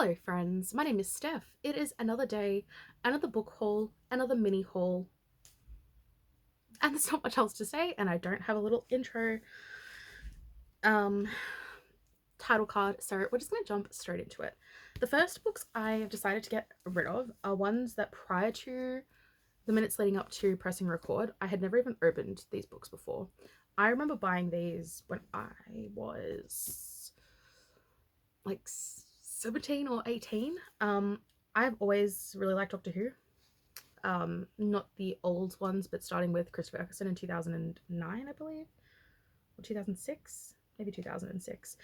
Hello friends, my name is Steph. It is another day, another book haul, another mini haul, and there's not much else to say, and I don't have a little intro um title card, so we're just gonna jump straight into it. The first books I have decided to get rid of are ones that prior to the minutes leading up to pressing record, I had never even opened these books before. I remember buying these when I was like 17 or 18. I've always really liked Doctor Who. Not the old ones, but starting with Christopher Eccleston in 2009, I believe, or 2006, maybe 2006.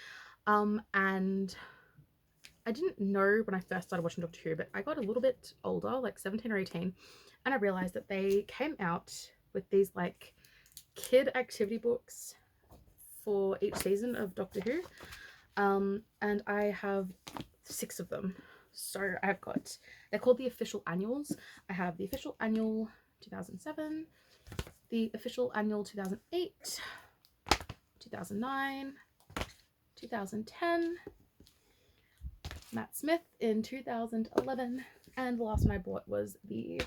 And I didn't know when I first started watching Doctor Who, but I got a little bit older, like 17 or 18, and I realized that they came out with these like kid activity books for each season of Doctor Who. And I have 6 of them. So I've got, they're called the official annuals. I have the official annual 2007, the official annual 2008, 2009, 2010, Matt Smith in 2011, and the last one I bought was the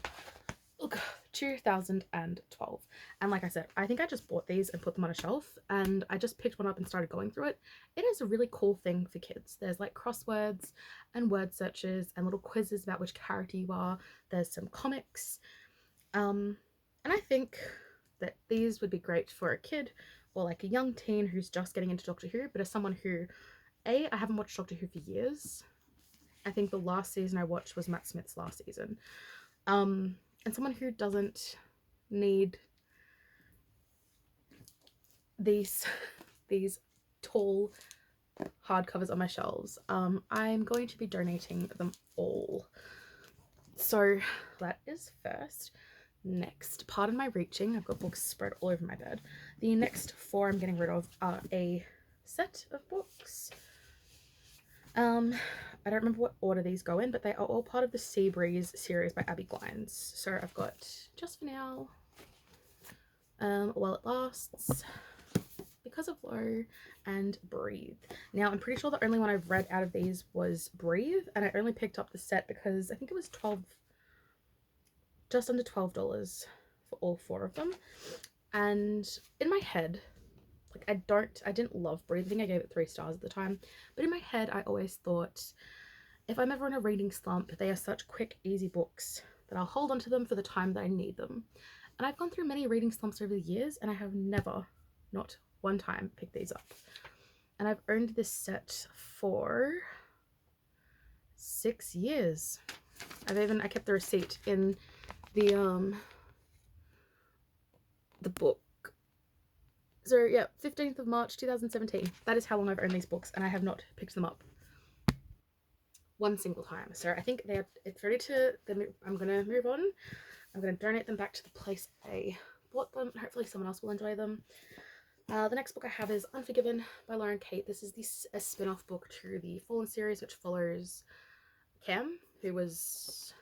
2012. And like I said, I think I just bought these and put them on a shelf, and I just picked one up and started going through it. It is a really cool thing for kids. There's like crosswords and word searches and little quizzes about which character you are. There's some comics, and I think that these would be great for a kid or like a young teen who's just getting into Doctor Who, but as someone who, I haven't watched Doctor Who for years. I think the last season I watched was Matt Smith's last season. And someone who doesn't need these tall hardcovers on my shelves, I'm going to be donating them all. So that is first. Next, pardon my reaching, I've got books spread all over my bed. The next 4 I'm getting rid of are a set of books. I don't remember what order these go in, but they are all part of the Sea Breeze series by Abby Glines. So I've got Just for Now, While It Lasts, Because of Low, and Breathe. Now I'm pretty sure the only one I've read out of these was Breathe, and I only picked up the set because I think it was just under $12 for all 4 of them. And in my head, like I didn't love Breathe. I think I gave it 3 stars at the time, but in my head I always thought, if I'm ever in a reading slump, they are such quick, easy books that I'll hold onto them for the time that I need them. And I've gone through many reading slumps over the years, and I have never, not one time, picked these up. And I've owned this set for 6 years. I kept the receipt in the book. So yeah, 15th of March 2017. That is how long I've owned these books, and I have not picked them up one single time. So I think it's ready to, I'm gonna move on. I'm gonna donate them back to the place I bought them. Hopefully someone else will enjoy them. The next book I have is Unforgiven by Lauren Kate. This is a spin-off book to the Fallen series, which follows Cam, who was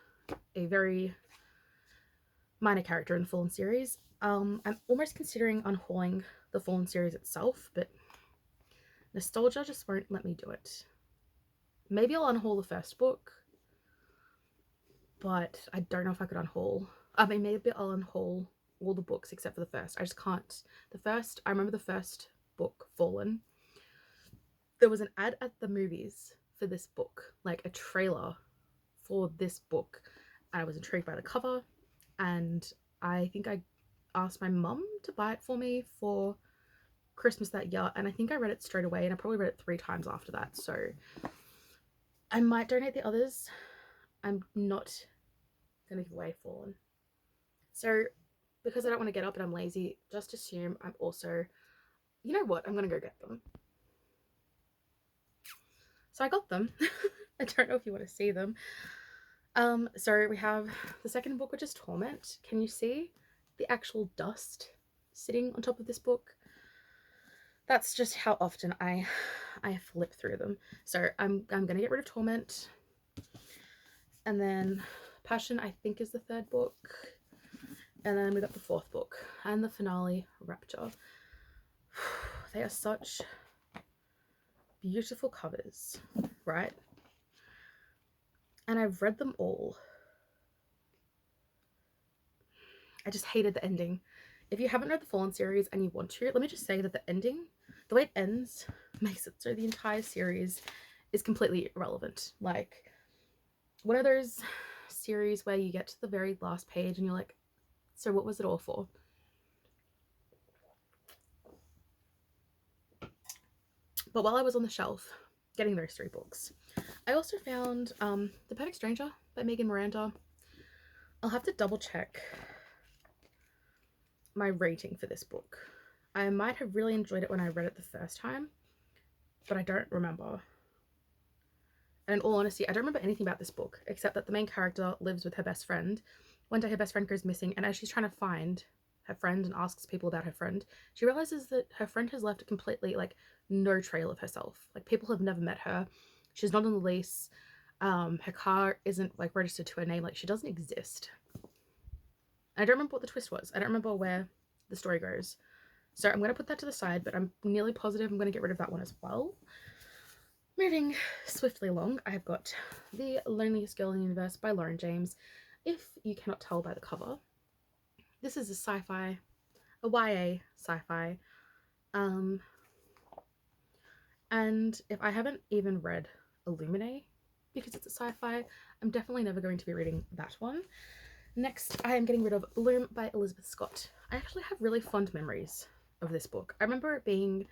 a very minor character in the Fallen series. I'm almost considering unhauling the Fallen series itself, but nostalgia just won't let me do it. Maybe I'll unhaul the first book, but I don't know if I could unhaul. I mean, maybe I'll unhaul all the books except for the first. I just can't. I remember the first book, Fallen. There was an ad at the movies for this book, like a trailer for this book. And I was intrigued by the cover, and I think I asked my mum to buy it for me for Christmas that year, and I think I read it straight away, and I probably read it 3 times after that. So I might donate the others. I'm not gonna give away Fallen. So because I don't want to get up and I'm lazy, just assume I'm also, you know what, I'm gonna go get them. So I got them. I don't know if you want to see them. So we have the second book, which is Torment. Can you see the actual dust sitting on top of this book? That's just how often I flip through them. So I'm gonna get rid of Torment, and then Passion I think is the 3rd book, and then we got the 4th book and the finale, Rapture. They are such beautiful covers, right? I've read them all. I just hated the ending. If you haven't read the Fallen series and you want to, let me just say that the ending, the way it ends, makes it so the entire series is completely irrelevant. Like, one of those series where you get to the very last page and you're like, so what was it all for? But while I was on the shelf getting those 3 books, I also found The Perfect Stranger by Megan Miranda. I'll have to double check my rating for this book. I might have really enjoyed it when I read it the first time, but I don't remember. And in all honesty, I don't remember anything about this book except that the main character lives with her best friend. One day her best friend goes missing, and as she's trying to find her friend and asks people about her friend, she realizes that her friend has left completely, like, no trail of herself. Like, people have never met her. She's not on the lease. Her car isn't, like, registered to her name. Like, she doesn't exist. And I don't remember what the twist was. I don't remember where the story goes. So I'm going to put that to the side, but I'm nearly positive I'm going to get rid of that one as well. Moving swiftly along, I've got The Loneliest Girl in the Universe by Lauren James. If you cannot tell by the cover, this is a sci-fi, a YA sci-fi. And if I haven't even read Illuminae, because it's a sci-fi, I'm definitely never going to be reading that one. Next, I am getting rid of Bloom by Elizabeth Scott. I actually have really fond memories of this book. I remember it being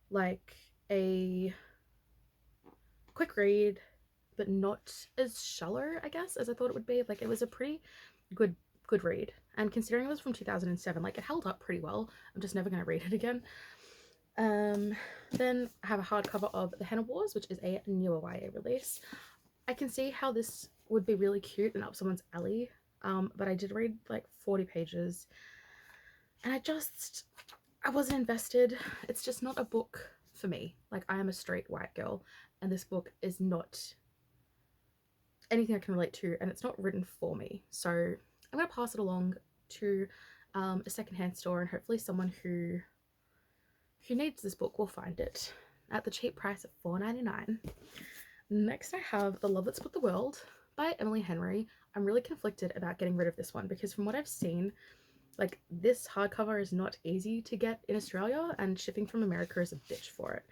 like a quick read, but not as shallow, I guess, as I thought it would be. Like, it was a pretty good read, and considering it was from 2007, like, it held up pretty well. I'm just never going to read it again. Then I have a hardcover of The Henna Wars, which is a newer YA release. I can see how this would be really cute and up someone's alley, but I did read like 40 pages and I wasn't invested. It's just not a book for me. Like, I am a straight white girl and this book is not anything I can relate to, and it's not written for me. So I'm going to pass it along to a secondhand store, and hopefully someone who needs this book will find it at the cheap price of $4.99. Next, I have The Love That Split the World by Emily Henry. I'm really conflicted about getting rid of this one because from what I've seen, like, this hardcover is not easy to get in Australia, and shipping from America is a bitch for it.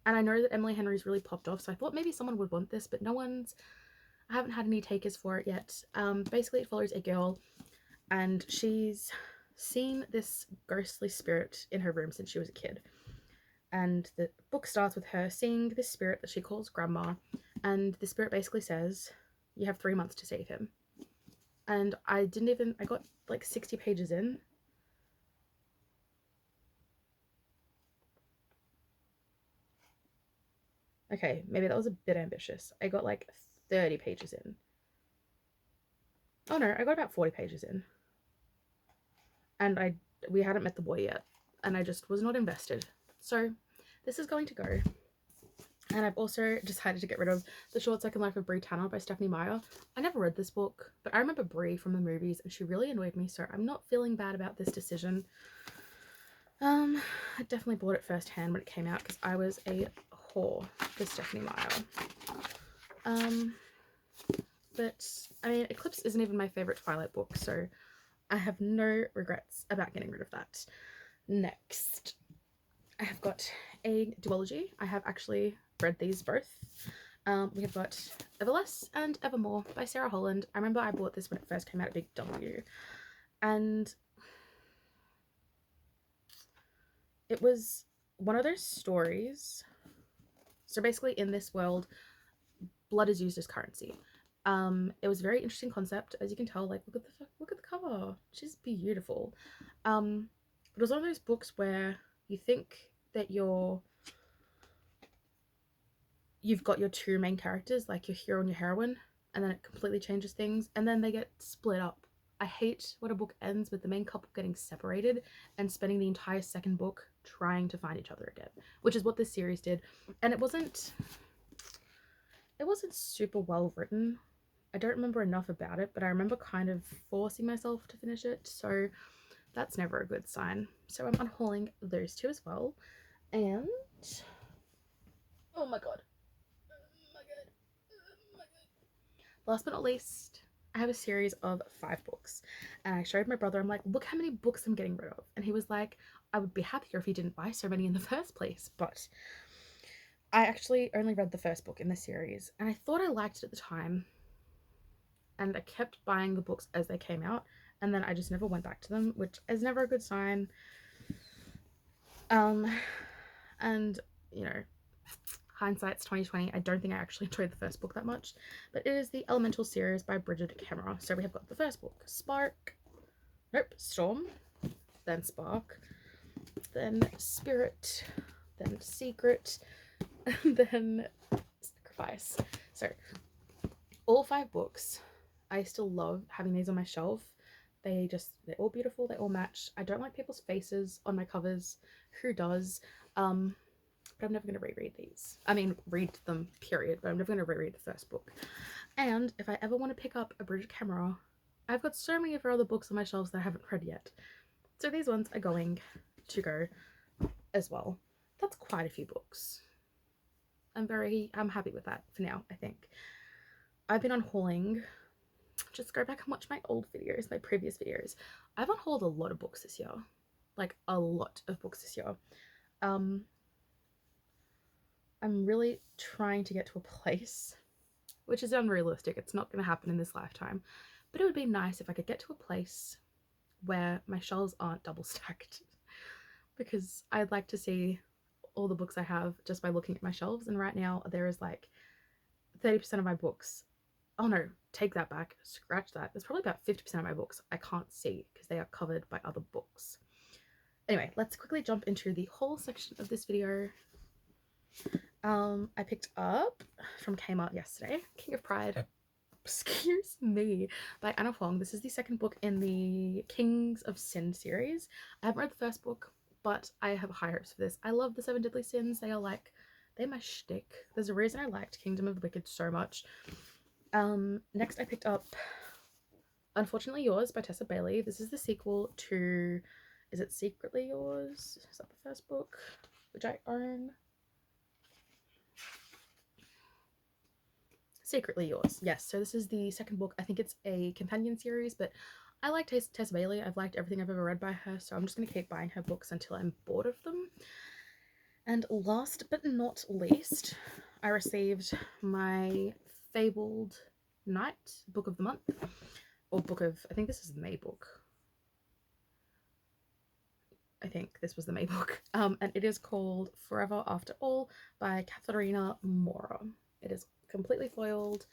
And I know that Emily Henry's really popped off, so I thought maybe someone would want this, but I haven't had any takers for it yet. Basically, it follows a girl, and she's seen this ghostly spirit in her room since she was a kid. And the book starts with her seeing this spirit that she calls Grandma, and the spirit basically says, you have 3 months to save him. And I got like 60 pages in. Okay, maybe that was a bit ambitious. I got like 30 pages in. Oh no, I got about 40 pages in. And we hadn't met the boy yet, and I just was not invested. So this is going to go. And I've also decided to get rid of The Short Second Life of Brie Tanner by Stephanie Meyer. I never read this book, but I remember Brie from the movies, and she really annoyed me, so I'm not feeling bad about this decision. I definitely bought it firsthand when it came out because I was a whore for Stephanie Meyer. But, I mean, Eclipse isn't even my favourite Twilight book, so I have no regrets about getting rid of that. Next, I have got a duology. I have actually read these both. We have got Everless and Evermore by Sarah Holland. I remember I bought this when it first came out at Big W, and it was one of those stories. So basically, in this world, blood is used as currency. It was a very interesting concept, as you can tell. Like, look at the cover. She's beautiful. It was one of those books where you think that you've got your 2 main characters, like your hero and your heroine, and then it completely changes things, and then they get split up. I hate when a book ends with the main couple getting separated and spending the entire second book trying to find each other again, which is what this series did. And it wasn't super well written. I don't remember enough about it, but I remember kind of forcing myself to finish it, so that's never a good sign. So I'm unhauling those 2 as well. And oh my god, last but not least, I have a series of 5 books, and I showed my brother, I'm like, look how many books I'm getting rid of. And he was like, I would be happier if you didn't buy so many in the first place. But I actually only read the first book in the series, and I thought I liked it at the time, and I kept buying the books as they came out, and then I just never went back to them, which is never a good sign. And you know, hindsight's 2020. I don't think I actually enjoyed the first book that much, but it is the Elemental series by Bridget Camera. So we have got the first book, Storm, then Spark, then Spirit, then Secret, and then Sacrifice. So all 5 books, I still love having these on my shelf. They're all beautiful, they all match. I don't like people's faces on my covers. Who does? But I'm never going to reread these. I mean, read them, period, but I'm never going to reread the first book. And if I ever want to pick up a Bridget Camera, I've got so many of her other books on my shelves that I haven't read yet. So these ones are going to go as well. That's quite a few books. I'm happy with that for now, I think. I've been unhauling. Just go back and watch my old videos, my previous videos. I've unhauled a lot of books this year. Like, a lot of books this year. I'm really trying to get to a place, which is unrealistic. It's not going to happen in this lifetime. But it would be nice if I could get to a place where my shelves aren't double stacked. Because I'd like to see all the books I have just by looking at my shelves. And right now there is like 30% of my books. Oh no, take that back. Scratch that. There's probably about 50% of my books I can't see because they are covered by other books. Anyway, let's quickly jump into the haul section of this video. I picked up from Kmart yesterday, King of Pride, excuse me, by Anna Huang. This is the second book in the Kings of Sin series. I haven't read the first book, but I have high hopes for this. I love the 7 Deadly Sins. They're my shtick. There's a reason I liked Kingdom of the Wicked so much. Next I picked up Unfortunately Yours by Tessa Bailey. This is the sequel to, is it Secretly Yours? Is that the first book, which I own? Secretly Yours, yes. So this is the second book. I think it's a companion series, but I like Tessa Bailey. I've liked everything I've ever read by her, so I'm just going to keep buying her books until I'm bored of them. And last but not least, I received my Fabled Night book of the month, or book of, I think this is the May book. I think this was the May book. And it is called Forever After All by Katharina Mora. It is completely foiled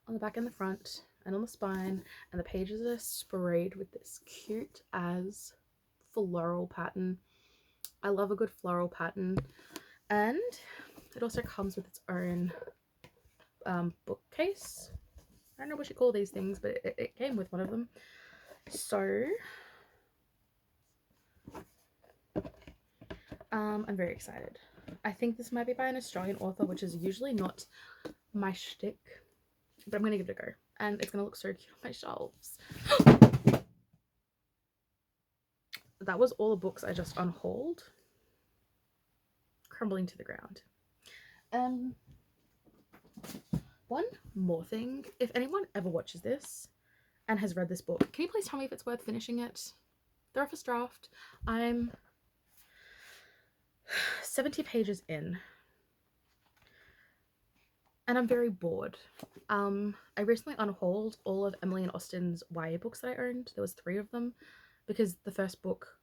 on the back and the front and on the spine, and the pages are sprayed with this cute as floral pattern. I love a good floral pattern, and it also comes with its own bookcase. I don't know what you call these things, but it came with one of them. So I'm very excited. I think this might be by an Australian author, which is usually not my shtick, but I'm gonna give it a go, and it's gonna look so cute on my shelves. That was all the books I just unhauled, crumbling to the ground. One more thing, if anyone ever watches this and has read this book, can you please tell me if it's worth finishing it? The roughest draft. I'm 70 pages in, and I'm very bored. I recently unhauled all of Emily and Austen's YA books that I owned. There was 3 of them, because the first book,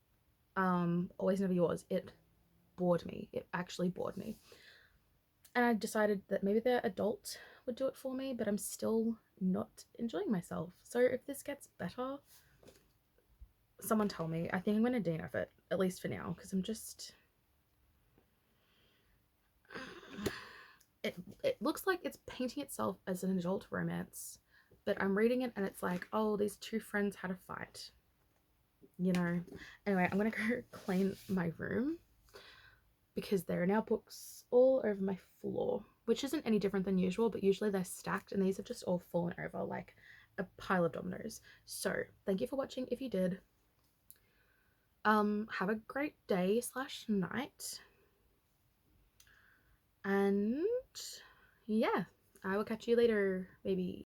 Always Never Yours, it bored me. It actually bored me. And I decided that maybe the adult would do it for me, but I'm still not enjoying myself. So if this gets better, someone tell me. I think I'm going to DNF it, at least for now, because I'm just... It looks like it's painting itself as an adult romance, but I'm reading it and it's like, oh, these 2 friends had a fight, you know. Anyway, I'm gonna go clean my room because there are now books all over my floor, which isn't any different than usual, but usually they're stacked, and these have just all fallen over like a pile of dominoes. So thank you for watching if you did. Have a great day / night. And yeah, I will catch you later, baby.